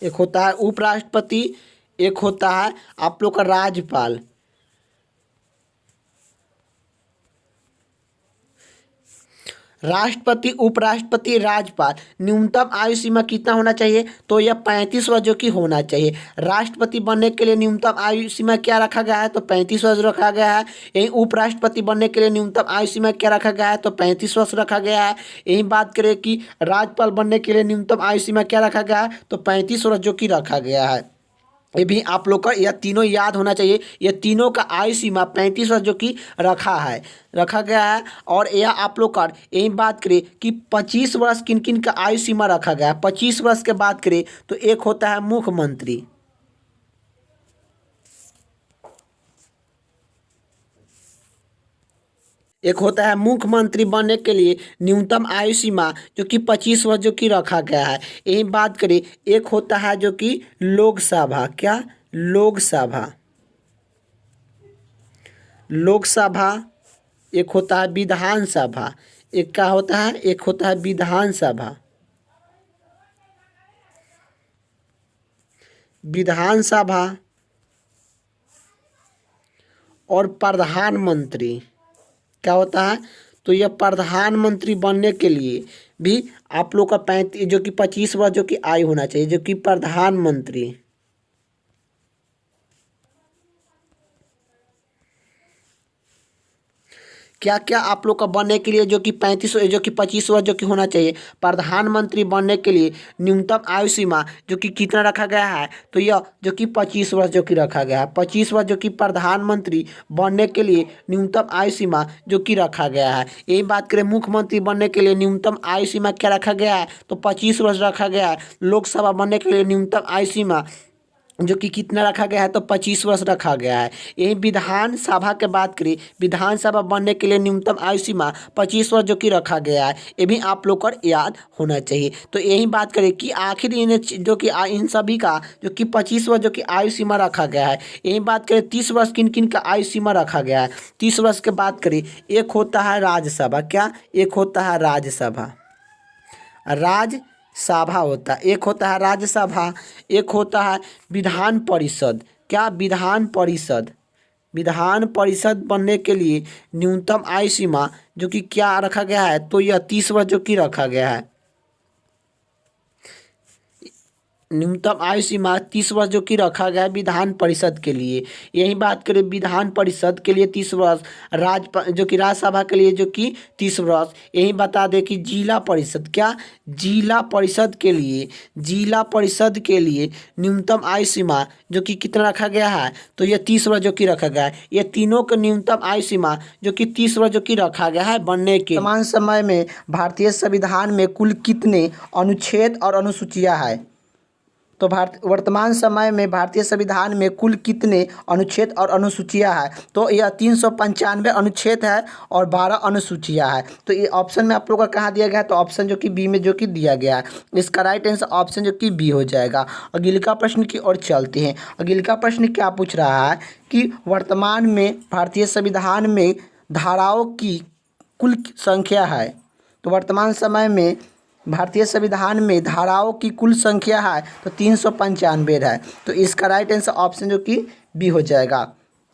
Speaker 1: एक होता है उपराष्ट्रपति, एक होता है आप लोग का राज्यपाल। राष्ट्रपति, उपराष्ट्रपति, राज्यपाल, न्यूनतम आयु सीमा कितना होना चाहिए? तो यह 35 वर्ष जो कि होना चाहिए। राष्ट्रपति बनने के लिए न्यूनतम आयु सीमा क्या रखा गया है? तो 35 वर्ष रखा गया है। यही उपराष्ट्रपति बनने के लिए न्यूनतम आयु सीमा क्या रखा गया है? तो 35 वर्ष रखा गया है। यही बात करें कि राज्यपाल बनने के लिए न्यूनतम आयु सीमा क्या रखा गया है? तो 35 वर्ष जो कि रखा गया है। ये भी आप लोग का यह तीनों याद होना चाहिए। यह तीनों का आयु सीमा 35 वर्ष जो कि रखा गया है। और यह आप लोग का यही बात करें कि 25 वर्ष किन किन का आयु सीमा रखा गया है। 25 वर्ष के बात करें तो एक होता है मुख्यमंत्री, एक होता है मुख्यमंत्री बनने के लिए न्यूनतम आयु सीमा जो कि 25 वर्ष जो कि रखा गया है। यही बात करें एक होता है जो कि लोकसभा, क्या, लोकसभा, लोकसभा, एक होता है विधानसभा, एक क्या होता है, एक होता है विधानसभा, विधानसभा और प्रधानमंत्री क्या होता है? तो यह प्रधानमंत्री बनने के लिए भी आप लोग का 35 जो कि 25 वर्ष जो कि आयु होना चाहिए, जो कि प्रधानमंत्री। क्या क्या आप लोग का बनने के लिए जो कि 35 जो कि 25 वर्ष जो कि होना चाहिए। प्रधानमंत्री बनने के लिए न्यूनतम आयु सीमा जो कि कितना रखा गया है? तो यह जो कि 25 वर्ष जो कि रखा गया है। 25 वर्ष जो कि प्रधानमंत्री बनने के लिए न्यूनतम आयु सीमा जो कि रखा गया है। यही बात करें मुख्यमंत्री बनने के लिए न्यूनतम आयु सीमा क्या रखा गया है? तो 25 वर्ष रखा गया है। लोकसभा बनने के लिए न्यूनतम आयु सीमा जो कि कितना रखा गया है, तो 25 वर्ष रखा गया है। यही विधानसभा की बात करें, विधानसभा बनने के लिए न्यूनतम आयु सीमा 25 वर्ष जो कि रखा गया है, ये भी आप लोग को याद होना चाहिए। तो यही बात करें कि आखिर इन जो कि इन सभी का जो कि 25 वर्ष जो कि आयु सीमा रखा गया है। यही बात करें 30 वर्ष किन किन का आयु सीमा रखा गया है। 30 वर्ष की बात करें, एक होता है राज्यसभा, क्या, एक होता है राज्यसभा, राज्यसभा होता है, एक होता है राज्यसभा, एक होता है विधान परिषद, क्या, विधान परिषद। विधान परिषद बनने के लिए न्यूनतम आयु सीमा जो कि क्या रखा गया है, तो यह 30 वर्ष जो कि रखा गया है। न्यूनतम आयु सीमा 30 वर्ष जो कि रखा गया है विधान परिषद के लिए। यही बात करें विधान परिषद के लिए 30 वर्ष, जो कि राज्यसभा के लिए जो कि 30 वर्ष। यही बता दें कि जिला परिषद, क्या, जिला परिषद के लिए, जिला परिषद के लिए न्यूनतम आयु सीमा जो कि कितना रखा गया है, तो यह 30 वर्ष जो कि रखा गया है। ये तीनों का न्यूनतम आयु सीमा जो कि 30 वर्ष जो कि रखा गया है बनने के। वर्तमान समय में भारतीय संविधान में कुल कितने अनुच्छेद और अनुसूचियां हैं? तो वर्तमान समय में भारतीय संविधान में कुल कितने अनुच्छेद और अनुसूचियां हैं? तो यह 395 अनुच्छेद है और 12 अनुसूचियां हैं। तो ये ऑप्शन में आप लोगों का कहाँ दिया गया है, तो ऑप्शन जो कि बी में जो कि दिया गया है। इसका राइट आंसर ऑप्शन जो कि बी हो जाएगा। अगले का प्रश्न की ओर चलते हैं। अगले का प्रश्न क्या पूछ रहा है कि वर्तमान में भारतीय संविधान में धाराओं की कुल संख्या है। तो वर्तमान समय में भारतीय संविधान में धाराओं की कुल संख्या है तो 395 है। तो इसका राइट आंसर ऑप्शन जो कि बी हो जाएगा।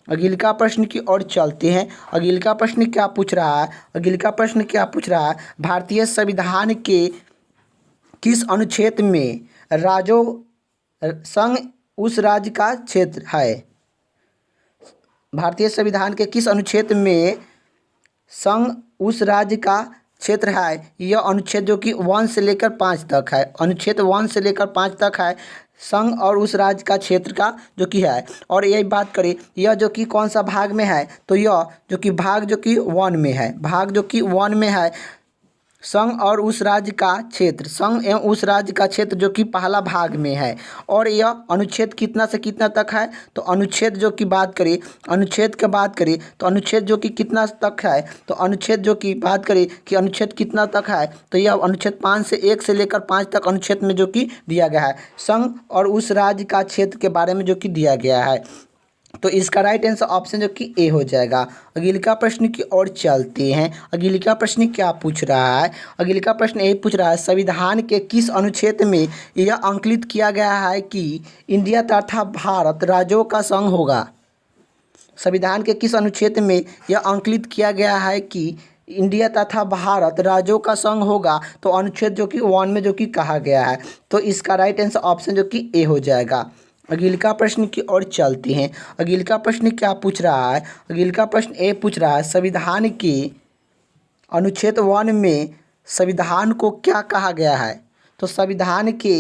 Speaker 1: अगले का प्रश्न की ओर चलते हैं। अगले का प्रश्न क्या पूछ रहा है, अगले का प्रश्न क्या पूछ रहा है, भारतीय संविधान के किस अनुच्छेद में राज्यों संघ उस राज्य का क्षेत्र है? भारतीय संविधान के किस अनुच्छेद में संघ उस राज्य का क्षेत्र है? यह अनुच्छेद जो कि 1 से लेकर 5 तक है। अनुच्छेद 1 से लेकर 5 तक है संघ और उस राज्य का क्षेत्र का जो कि है। और यही बात करें यह जो कि कौन सा भाग में है, तो यह जो कि भाग जो कि 1 में है, भाग जो कि 1 में है संघ और उस राज्य का क्षेत्र, संघ एवं उस राज्य का क्षेत्र जो कि पहला भाग में है। और यह अनुच्छेद कितना से कितना तक है, तो अनुच्छेद जो कि बात करें, अनुच्छेद की बात करें तो अनुच्छेद जो कि कितना तक है, तो अनुच्छेद जो कि बात करें कि अनुच्छेद कितना तक है, तो यह अनुच्छेद 5 से 1 से लेकर 5 तक अनुच्छेद में जो कि दिया गया है संघ और उस राज्य का क्षेत्र के बारे में जो कि दिया गया है। तो इसका राइट आंसर ऑप्शन जो कि ए हो जाएगा। अगले का प्रश्न की ओर चलते हैं। अगले का प्रश्न क्या पूछ रहा है, अगले का प्रश्न यही पूछ रहा है संविधान के किस अनुच्छेद में यह अंकित किया गया है कि इंडिया तथा भारत राज्यों का संघ होगा? संविधान के किस अनुच्छेद में यह अंकित किया गया है कि इंडिया तथा भारत राज्यों का संघ होगा? तो अनुच्छेद जो कि 1 में जो कि कहा गया है। तो इसका राइट आंसर ऑप्शन जो कि ए हो जाएगा। अगले का प्रश्न की ओर चलते हैं। अगले का प्रश्न क्या पूछ रहा है, अगले का प्रश्न ए पूछ रहा है संविधान के अनुच्छेद 1 में संविधान को क्या कहा गया है? तो संविधान के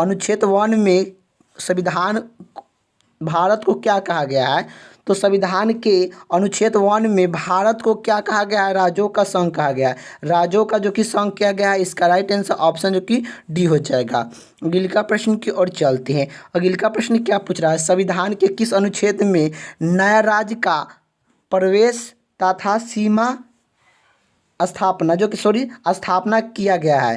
Speaker 1: अनुच्छेद 1 में संविधान भारत को क्या कहा गया है? तो संविधान के अनुच्छेद 1 में भारत को क्या कहा गया है? राज्यों का संघ कहा गया है। राज्यों का जो कि संघ किया गया है। इसका राइट आंसर ऑप्शन जो कि डी हो जाएगा। अगले का प्रश्न की ओर चलते हैं। अगले का प्रश्न क्या पूछ रहा है संविधान के किस अनुच्छेद में नया राज्य का प्रवेश तथा सीमा स्थापना जो कि स्थापना किया गया है?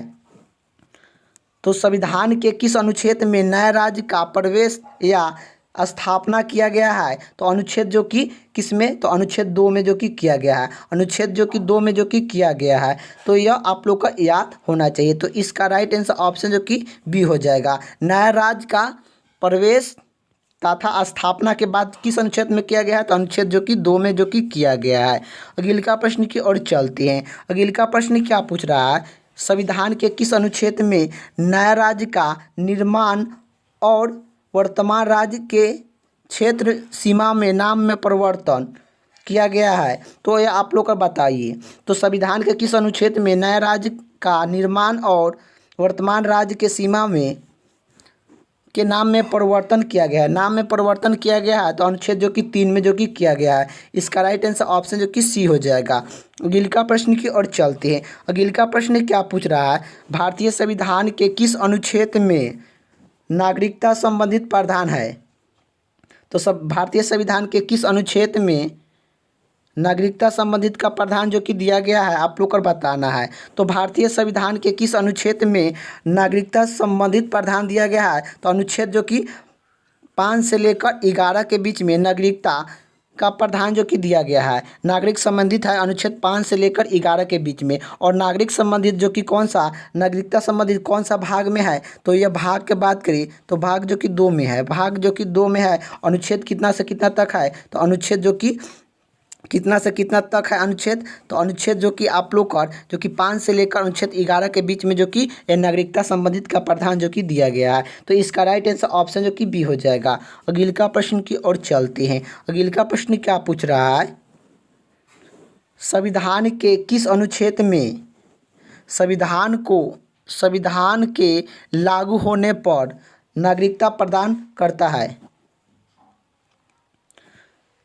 Speaker 1: तो संविधान के किस अनुच्छेद में नया राज्य का प्रवेश या स्थापना किया गया है? तो अनुच्छेद जो कि किस में, तो अनुच्छेद 2 में जो कि किया गया है। अनुच्छेद जो कि 2 में जो कि किया गया है। तो यह आप लोग का याद होना चाहिए। तो इसका राइट आंसर ऑप्शन जो कि बी हो जाएगा। नया राज्य का प्रवेश तथा स्थापना के बाद किस अनुच्छेद में किया गया है? तो अनुच्छेद जो कि 2 में जो कि किया गया है। अगले का प्रश्न की ओर चलते हैं। अगले का प्रश्न क्या पूछ रहा है संविधान के किस अनुच्छेद में नया राज्य का निर्माण और वर्तमान राज्य के क्षेत्र सीमा में नाम में परिवर्तन किया गया है? तो यह आप लोग का बताइए। तो संविधान के किस अनुच्छेद में नया राज्य का निर्माण और वर्तमान राज्य के सीमा में के नाम में परिवर्तन किया गया है? नाम में परिवर्तन किया गया है तो अनुच्छेद जो कि 3 में जो कि किया गया है। इसका राइट आंसर ऑप्शन जो कि सी हो जाएगा। अगले का प्रश्न की ओर चलते हैं। अगले का प्रश्न क्या पूछ रहा है भारतीय संविधान के किस अनुच्छेद में
Speaker 2: नागरिकता संबंधित प्रावधान है? तो सब भारतीय संविधान के किस अनुच्छेद में नागरिकता संबंधित का प्रावधान जो कि दिया गया है आप लोग को बताना है। तो भारतीय संविधान के किस अनुच्छेद में नागरिकता संबंधित प्रावधान दिया गया है? तो अनुच्छेद जो कि 5 से लेकर 11 के बीच में नागरिकता का प्रावधान जो कि दिया गया है। नागरिक संबंधित है अनुच्छेद 5 से लेकर 11 के बीच में। और नागरिक संबंधित जो कि कौन सा नागरिकता संबंधित कौन सा भाग में है? तो यह भाग की बात करें तो भाग जो कि 2 में है। भाग जो कि 2 में है। अनुच्छेद कितना से कितना तक है? तो अनुच्छेद जो कि कितना से कितना तक है अनुच्छेद? तो अनुच्छेद जो कि आप लोग का जो कि 5 से लेकर अनुच्छेद 11 के बीच में जो कि नागरिकता संबंधित का प्रावधान जो कि दिया गया है। तो इसका राइट आंसर ऑप्शन जो कि बी हो जाएगा। अगले का प्रश्न की ओर चलते हैं। अगले का प्रश्न क्या पूछ रहा है? संविधान के किस अनुच्छेद में संविधान के लागू होने पर नागरिकता प्रदान करता है?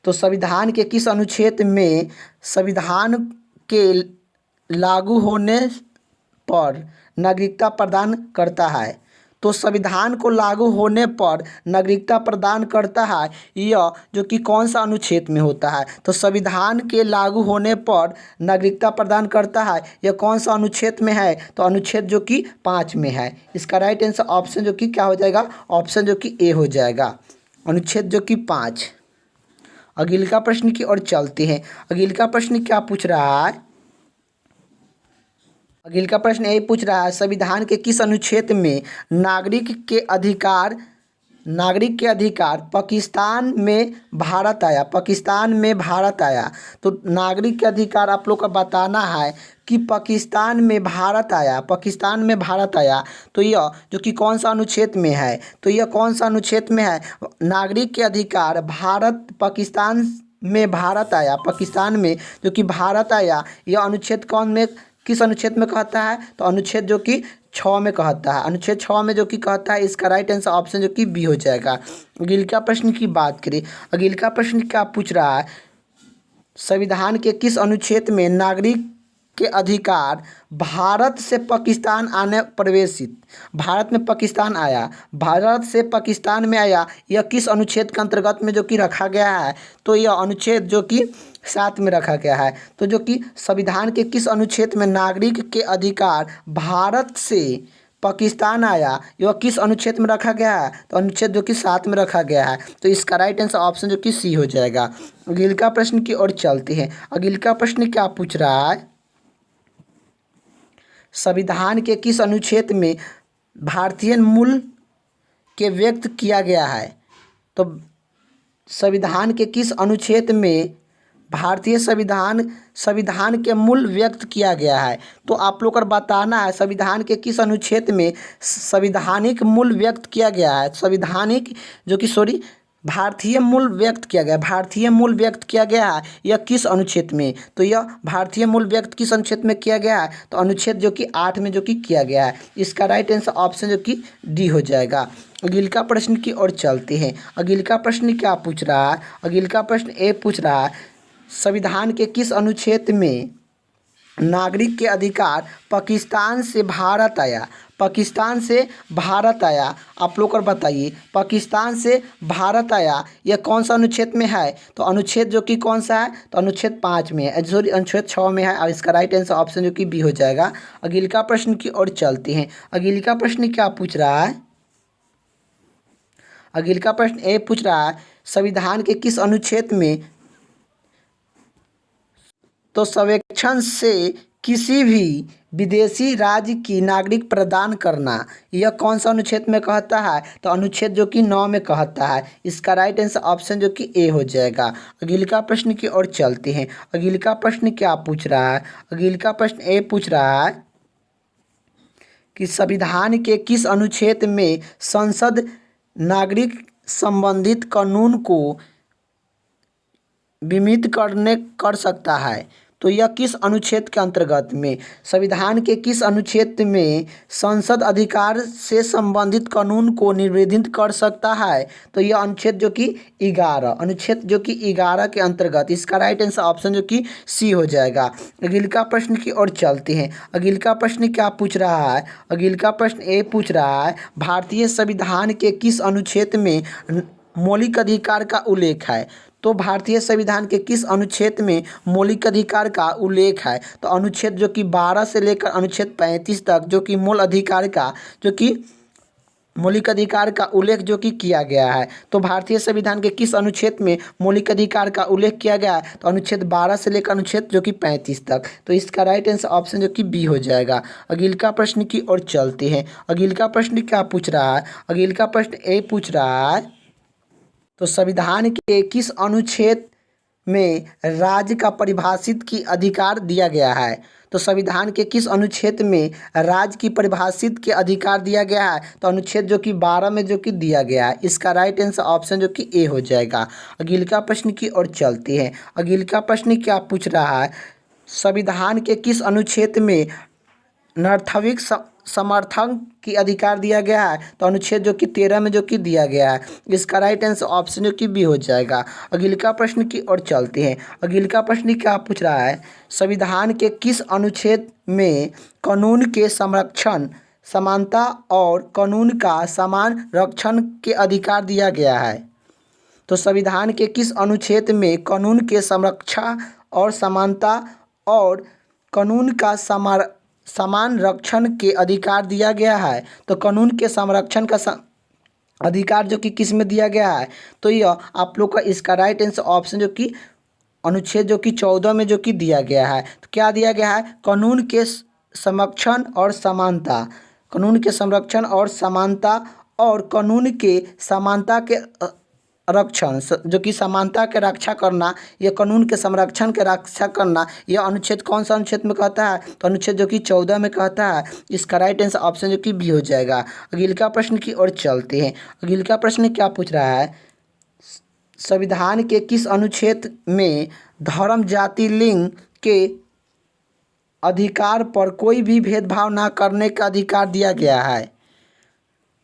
Speaker 2: तो संविधान के किस अनुच्छेद में संविधान के लागू होने पर नागरिकता प्रदान करता है? तो संविधान को लागू होने पर नागरिकता प्रदान करता है यह जो कि कौन सा अनुच्छेद में होता है? तो संविधान के लागू होने पर नागरिकता प्रदान करता है यह कौन सा अनुच्छेद में है? तो अनुच्छेद जो कि 5 में है। इसका राइट आंसर ऑप्शन जो कि क्या हो जाएगा? ऑप्शन जो कि ए हो जाएगा। अनुच्छेद जो कि 5। अगले का प्रश्न की ओर चलते हैं। अगले का प्रश्न क्या पूछ रहा है? अगले का प्रश्न यही पूछ रहा है संविधान के किस अनुच्छेद में नागरिक के अधिकार पाकिस्तान में भारत आया? पाकिस्तान में भारत आया। तो नागरिक के अधिकार आप लोग को बताना है कि पाकिस्तान में भारत आया तो यह जो कि कौन सा अनुच्छेद में है? तो यह कौन सा अनुच्छेद में है? नागरिक के अधिकार पाकिस्तान में भारत आया, पाकिस्तान में जो कि भारत आया यह अनुच्छेद किस अनुच्छेद में कहता है? तो अनुच्छेद जो कि 6 में कहता है। अनुच्छेद 6 में जो कि कहता है इसका राइट आंसर ऑप्शन जो कि बी हो जाएगा। अगले का प्रश्न की बात करें। अगले का प्रश्न क्या पूछ रहा है? संविधान के किस अनुच्छेद में नागरिक के अधिकार भारत से पाकिस्तान भारत में पाकिस्तान आया, भारत से पाकिस्तान में आया यह किस अनुच्छेद के अंतर्गत में जो कि रखा गया है? तो यह अनुच्छेद जो कि 7 में रखा गया है। तो जो कि संविधान के किस अनुच्छेद में नागरिक के अधिकार भारत से पाकिस्तान आया यह किस अनुच्छेद में रखा गया है? तो अनुच्छेद जो कि 7 में रखा गया है। तो इसका राइट आंसर ऑप्शन जो कि सी हो जाएगा। अगले का प्रश्न की ओर चलते हैं। अगले का प्रश्न क्या पूछ रहा है? संविधान के किस अनुच्छेद में भारतीय मूल के व्यक्त किया गया है? तो संविधान के किस अनुच्छेद में भारतीय संविधान के मूल व्यक्त किया गया है? तो आप लोग को बताना है संविधान के किस अनुच्छेद में संवैधानिक मूल व्यक्त किया गया है। भारतीय मूल व्यक्त किया गया है यह किस अनुच्छेद में? तो यह भारतीय मूल व्यक्त किस अनुच्छेद में किया गया है? तो अनुच्छेद जो कि 8 में जो कि किया गया है। इसका राइट आंसर ऑप्शन जो कि डी हो जाएगा। अगले का प्रश्न की ओर चलते हैं। अगले का प्रश्न क्या पूछ रहा है? अगले का प्रश्न ए पूछ रहा है संविधान के किस अनुच्छेद में नागरिक के अधिकार पाकिस्तान से भारत आया? आप लोग को बताइए पाकिस्तान से भारत आया यह कौन सा अनुच्छेद में है? तो अनुच्छेद जो कि कौन सा है? तो अनुच्छेद 5 में है, सॉरी अनुच्छेद 6 में है। और इसका राइट आंसर ऑप्शन जो कि बी हो जाएगा। अगले का प्रश्न की ओर चलते हैं। अगले का प्रश्न क्या पूछ रहा है? अगले का प्रश्न ए पूछ रहा है संविधान के किस अनुच्छेद में तो सर्वेक्षण से किसी भी विदेशी राज्य की नागरिक प्रदान करना यह कौन सा अनुच्छेद में कहता है? तो अनुच्छेद जो कि 9 में कहता है। इसका राइट आंसर ऑप्शन जो कि ए हो जाएगा। अगले का प्रश्न की ओर चलते हैं। अगले का प्रश्न क्या पूछ रहा है? अगले का प्रश्न ए पूछ रहा है कि संविधान के किस अनुच्छेद में संसद नागरिक संबंधित कानून को विमित कर सकता है? तो यह किस अनुच्छेद के अंतर्गत में, संविधान के किस अनुच्छेद में संसद अधिकार से संबंधित कानून को निर्धारित कर सकता है? तो यह अनुच्छेद जो कि 11, अनुच्छेद जो कि 11 के अंतर्गत। इसका राइट आंसर ऑप्शन जो कि सी हो जाएगा। अगले का प्रश्न की ओर चलते हैं। अगले का प्रश्न क्या पूछ रहा है? अगले का प्रश्न ये पूछ रहा है, भारतीय संविधान के किस अनुच्छेद में मौलिक अधिकार का उल्लेख है? तो भारतीय संविधान के किस अनुच्छेद में मौलिक अधिकार का उल्लेख है? तो अनुच्छेद जो कि 12 से लेकर अनुच्छेद 35 तक जो कि मूल अधिकार का जो कि मौलिक अधिकार का उल्लेख जो कि किया गया है। तो भारतीय संविधान के किस अनुच्छेद में मौलिक अधिकार का उल्लेख किया गया है? तो अनुच्छेद 12 से लेकर अनुच्छेद जो कि 35 तक। तो इसका राइट आंसर ऑप्शन जो कि बी हो जाएगा। अगले का प्रश्न की ओर चलते हैं। अगले का प्रश्न क्या पूछ रहा है? अगले का प्रश्न ए पूछ रहा है, तो संविधान के किस अनुच्छेद में राज्य का परिभाषित की अधिकार दिया गया है? तो संविधान के किस अनुच्छेद में राज्य की परिभाषित के अधिकार दिया गया है? तो अनुच्छेद जो कि 12 में जो कि दिया गया है। इसका राइट आंसर ऑप्शन जो कि ए हो जाएगा। अगले का प्रश्न की ओर चलते हैं। अगले का प्रश्न क्या पूछ रहा है? संविधान के किस अनुच्छेद में नागरिक समर्थन की अधिकार दिया गया है? तो अनुच्छेद जो कि 13 में जो कि दिया गया है। इसका राइट आंसर ऑप्शन जो कि बी हो जाएगा। अगले का प्रश्न की ओर चलते हैं। अगले का प्रश्न क्या पूछ रहा है? संविधान के किस अनुच्छेद में कानून के संरक्षण, समानता और कानून का समान रक्षण के अधिकार दिया गया है? तो संविधान के किस अनुच्छेद में कानून के संरक्षण और समानता और कानून का समान रक्षण के अधिकार दिया गया है? तो कानून के संरक्षण का अधिकार जो कि किस में दिया गया है? तो यह आप लोग का इसका राइट आंसर ऑप्शन जो कि अनुच्छेद जो कि 14 में जो कि दिया गया है। तो क्या दिया गया है? कानून के संरक्षण और समानता, कानून के संरक्षण और समानता और कानून के समानता के रक्षण, जो कि समानता के रक्षा करना, यह कानून के संरक्षण के रक्षा करना, यह अनुच्छेद कौन सा अनुच्छेद में कहता है? तो अनुच्छेद जो कि 14 में कहता है। इसका राइट आंसर ऑप्शन जो कि बी हो जाएगा। अगले का प्रश्न की ओर चलते हैं। अगले का प्रश्न क्या पूछ रहा है? संविधान के किस अनुच्छेद में धर्म, जाति, लिंग के अधिकार पर कोई भी भेदभाव न करने का अधिकार दिया गया है?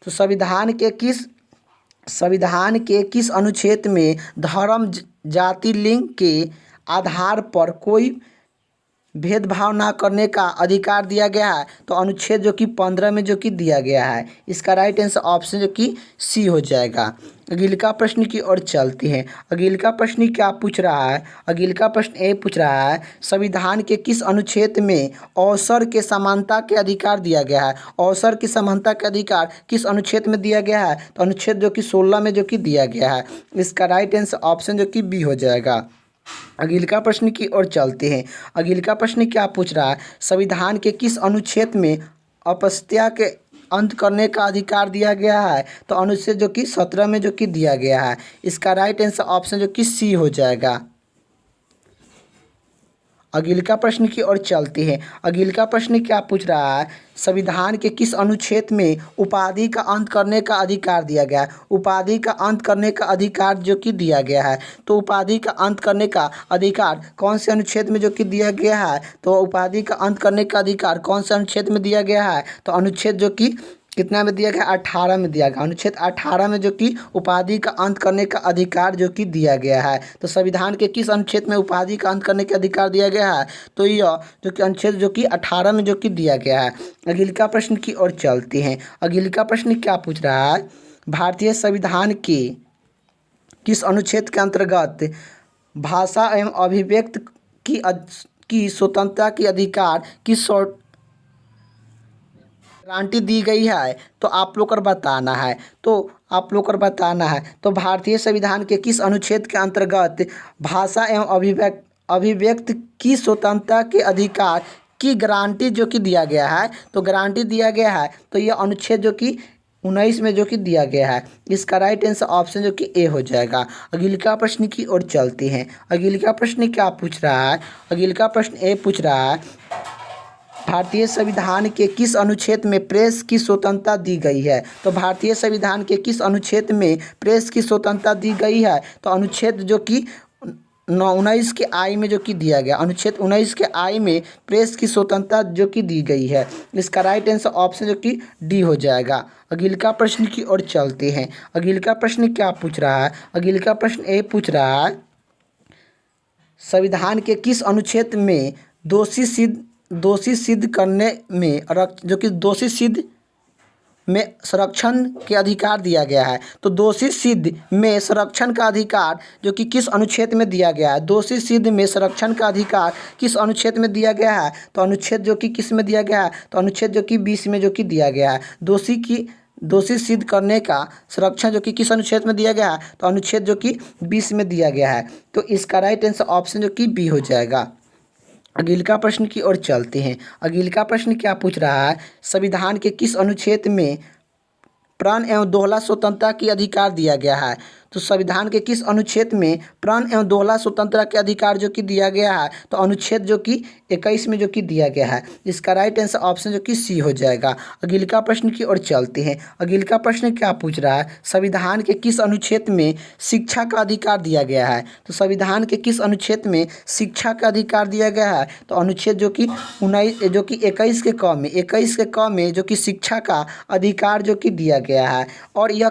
Speaker 2: तो संविधान के किस अनुच्छेद में धर्म, जाति, लिंग के आधार पर कोई भेदभाव ना करने का अधिकार दिया गया है? तो अनुच्छेद जो कि 15 में जो कि दिया गया है। इसका राइट आंसर ऑप्शन जो कि सी हो जाएगा। अगले का प्रश्न की ओर चलते हैं। अगले का प्रश्न क्या पूछ रहा है? अगले का प्रश्न ये पूछ रहा है, संविधान के किस अनुच्छेद में अवसर के समानता के अधिकार दिया गया है? अवसर की समानता के अधिकार किस अनुच्छेद में दिया गया है? तो अनुच्छेद जो कि 16 में जो कि दिया गया है। इसका राइट आंसर ऑप्शन जो कि बी हो जाएगा। अगले का प्रश्न की ओर चलते हैं। अगले का प्रश्न क्या पूछ रहा है? संविधान के किस अनुच्छेद में अस्पृश्यता के अंत करने का अधिकार दिया गया है? तो अनुच्छेद जो कि 17 में जो कि दिया गया है। इसका राइट आंसर ऑप्शन जो कि सी हो जाएगा। अगले का प्रश्न की ओर चलते हैं। अगले का प्रश्न क्या पूछ रहा है? संविधान के किस अनुच्छेद में उपाधि का अंत करने का अधिकार दिया गया है? उपाधि का अंत करने का अधिकार जो कि दिया गया है। तो उपाधि का अंत करने का अधिकार कौन से अनुच्छेद में जो कि दिया गया है? तो उपाधि का अंत करने का अधिकार कौन से अनुच्छेद में दिया गया है? तो अनुच्छेद जो कि कितना में दिया गया? 18 में दिया गया। अनुच्छेद 18 में जो कि उपाधि का अंत करने का अधिकार जो कि दिया गया है। तो संविधान के किस अनुच्छेद में उपाधि का अंत करने का अधिकार दिया गया है? तो यह जो कि अनुच्छेद जो कि 18 में जो कि दिया गया है। अगले का प्रश्न की ओर चलते हैं। अगले का प्रश्न क्या पूछ रहा है? भारतीय संविधान के किस अनुच्छेद के अंतर्गत भाषा एवं अभिव्यक्ति की स्वतंत्रता की अधिकार की गारंटी दी गई है? तो आप लोग को बताना है। तो भारतीय संविधान के किस अनुच्छेद के अंतर्गत भाषा एवं अभिव्यक्ति की स्वतंत्रता के अधिकार की गारंटी जो कि दिया गया है? तो गारंटी दिया गया है। तो यह अनुच्छेद जो कि 19 में जो कि दिया गया है। इसका राइट आंसर ऑप्शन जो कि ए हो जाएगा। अगले का प्रश्न की ओर चलते हैं। अगले का प्रश्न क्या पूछ रहा है? अगले का प्रश्न ए पूछ रहा है, भारतीय संविधान के किस अनुच्छेद में प्रेस की स्वतंत्रता दी गई है? तो भारतीय संविधान के किस अनुच्छेद में प्रेस की स्वतंत्रता दी गई है? तो अनुच्छेद जो कि 19 के आई में जो कि दिया गया, अनुच्छेद 19 के आई में प्रेस की स्वतंत्रता जो कि दी गई है। इसका राइट आंसर ऑप्शन जो कि डी हो जाएगा। अगले का प्रश्न की ओर चलते हैं। अगले का प्रश्न क्या पूछ रहा है? अगले का प्रश्न ये पूछ रहा है, संविधान के किस अनुच्छेद में दोषी सिद्ध करने में जो कि दोषी सिद्ध में संरक्षण के अधिकार दिया गया है? तो दोषी सिद्ध में संरक्षण का अधिकार जो कि किस अनुच्छेद में दिया गया है? दोषी सिद्ध में संरक्षण का अधिकार किस अनुच्छेद में दिया गया है? तो अनुच्छेद जो कि किस में दिया गया है? तो अनुच्छेद जो कि 20 में जो कि दिया गया है। दोषी सिद्ध करने का संरक्षण जो कि किस अनुच्छेद में दिया गया है? तो अनुच्छेद जो कि 20 में दिया गया है। तो इसका राइट आंसर ऑप्शन जो कि बी हो जाएगा। अगले का प्रश्न की ओर चलते हैं। अगले का प्रश्न क्या पूछ रहा है? संविधान के किस अनुच्छेद में प्राण एवं दोहला स्वतंत्रता की अधिकार दिया गया है? तो संविधान के किस अनुच्छेद में प्राण एवं दोहला स्वतंत्रता के अधिकार जो कि दिया गया है? तो अनुच्छेद जो कि 21 में जो कि दिया गया है। इसका राइट आंसर ऑप्शन जो कि सी हो जाएगा। अगले का प्रश्न की ओर चलते हैं। अगले का प्रश्न क्या पूछ रहा है? संविधान के किस अनुच्छेद में शिक्षा का अधिकार दिया गया है? तो संविधान के किस अनुच्छेद में शिक्षा का अधिकार दिया गया है? तो अनुच्छेद जो कि 21 के क में जो कि शिक्षा का अधिकार जो कि दिया गया है। और यह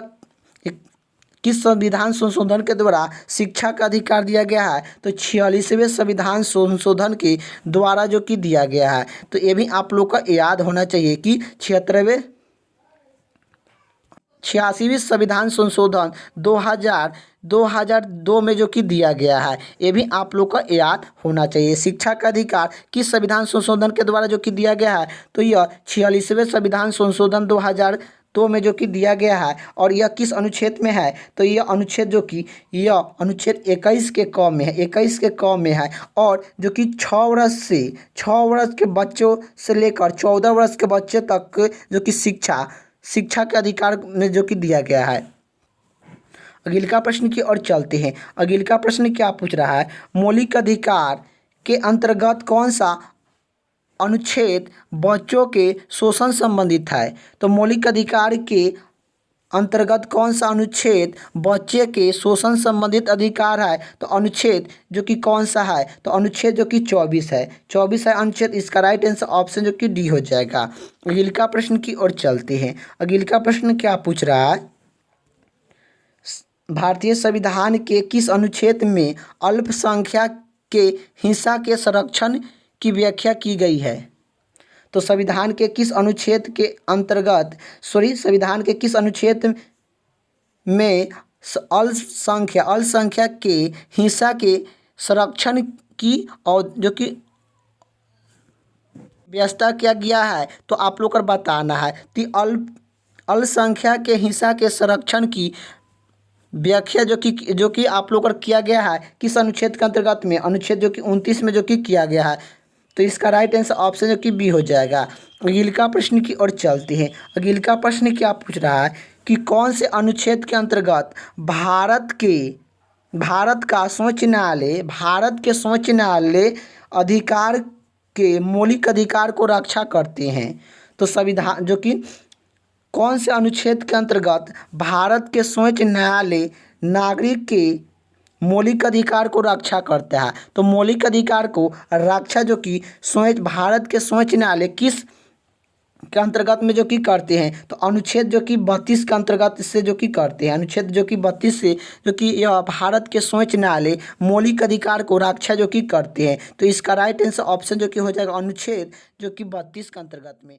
Speaker 2: किस संविधान संशोधन के द्वारा शिक्षा का अधिकार दिया गया है? तो 46वें संविधान संशोधन के द्वारा जो कि दिया गया है। तो ये भी आप लोग का याद होना चाहिए कि 86वें संविधान संशोधन 2002 में जो कि दिया गया है। ये भी आप लोग का याद होना चाहिए। शिक्षा का अधिकार किस संविधान संशोधन के द्वारा जो कि दिया गया है? तो यह 46वें संविधान संशोधन 2002 में जो कि दिया गया है। और यह किस अनुच्छेद में है? तो यह अनुच्छेद 21 के क में है, 21 के क में है। और जो कि 6 वर्ष के बच्चों से लेकर 14 वर्ष के बच्चे तक जो कि शिक्षा के अधिकार में जो कि दिया गया है। अगले का प्रश्न की ओर चलते हैं। अगले का प्रश्न क्या पूछ रहा है? मौलिक अधिकार के अंतर्गत कौन सा अनुच्छेद बच्चों के शोषण संबंधित है? तो मौलिक अधिकार के अंतर्गत कौन सा अनुच्छेद बच्चे के शोषण संबंधित अधिकार है? तो अनुच्छेद जो कि कौन सा है? तो अनुच्छेद जो कि 24 है। 24 है अनुच्छेद। इसका राइट आंसर ऑप्शन जो कि डी हो जाएगा। अगले का प्रश्न की ओर चलते हैं। अगले का प्रश्न क्या पूछ रहा है? भारतीय संविधान के किस अनुच्छेद में अल्पसंख्यक के हिंसा के संरक्षण की व्याख्या की गई है? तो संविधान के किस अनुच्छेद के अंतर्गत संविधान के किस अनुच्छेद में अल्पसंख्यक के हिंसा के संरक्षण की और जो कि व्यवस्था किया गया है? तो आप लोग को बताना है कि अल्पसंख्यक के हिंसा के संरक्षण की व्याख्या जो कि आप लोग को किया गया है किस अनुच्छेद के अंतर्गत में? अनुच्छेद जो कि 29 में जो कि किया गया है। तो इसका राइट आंसर ऑप्शन जो कि बी हो जाएगा। अगले का प्रश्न की ओर चलते हैं। अगले का प्रश्न क्या पूछ रहा है कि कौन से अनुच्छेद के अंतर्गत भारत के सर्वोच्च न्यायालय अधिकार के मौलिक अधिकार को रक्षा करते हैं? तो संविधान जो कि कौन से अनुच्छेद के अंतर्गत भारत के सर्वोच्च न्यायालय नागरिक के मौलिक अधिकार को रक्षा करता है? तो मौलिक अधिकार को रक्षा जो कि भारत के सर्वोच्च न्यायालय किस के अंतर्गत में जो कि करते हैं? तो अनुच्छेद जो कि 32 के अंतर्गत से जो कि करते हैं। अनुच्छेद जो कि 32 से जो कि यह भारत के सर्वोच्च न्यायालय मौलिक अधिकार को रक्षा जो कि करते हैं। तो इसका राइट आंसर ऑप्शन जो कि हो जाएगा अनुच्छेद जो कि 32 के अंतर्गत में।